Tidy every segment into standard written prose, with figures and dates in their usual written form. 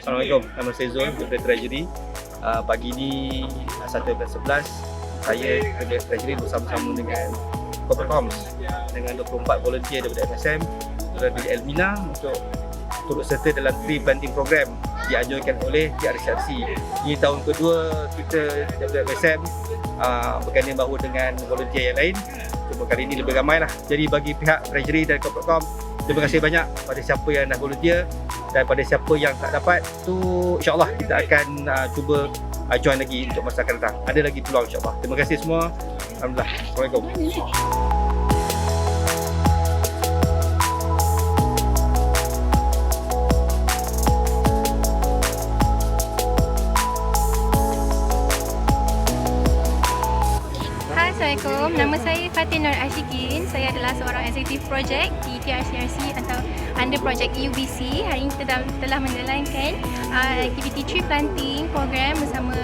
Assalamualaikum, nama saya Zul, Ketua Treasury. Pagi ni 1.11 saya kerja Treasury bersama-sama dengan Corporate Comms dengan 24 volunteer daripada MSM daripada Elmina untuk turut serta dalam tree planting program dianjurkan oleh TRCRC. Ini tahun kedua kita daripada MSM berganding bahu dengan volunteer yang lain. Cuma kali ini lebih ramai lah. Jadi bagi pihak Treasury dan Corporate Comms, terima kasih banyak pada siapa yang dah volunteer, dan pada siapa yang tak dapat tu insyaAllah kita akan cuba join lagi untuk masa akan datang. Ada lagi peluang insyaAllah. Terima kasih semua. Alhamdulillah. Assalamualaikum. Assalamualaikum, nama saya Fatin Nur Ashikin. Saya adalah seorang eksekutif projek di TRCRC atau under projek UBC. Hari ini kita telah menjalankan aktiviti tree planting program bersama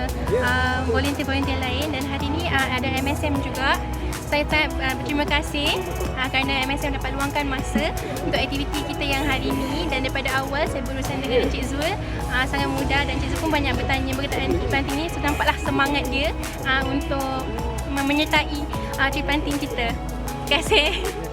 volunteer-volunteer lain, dan hari ini ada MSM juga. Saya sangat berterima kasih kerana MSM dapat luangkan masa untuk aktiviti kita yang hari ini, dan daripada awal saya berurusan dengan Encik Zul sangat mudah, dan Encik Zul pun banyak bertanya berkaitan tree planting ni, so nampaklah semangat dia untuk menyertai tree planting kita. Terima kasih.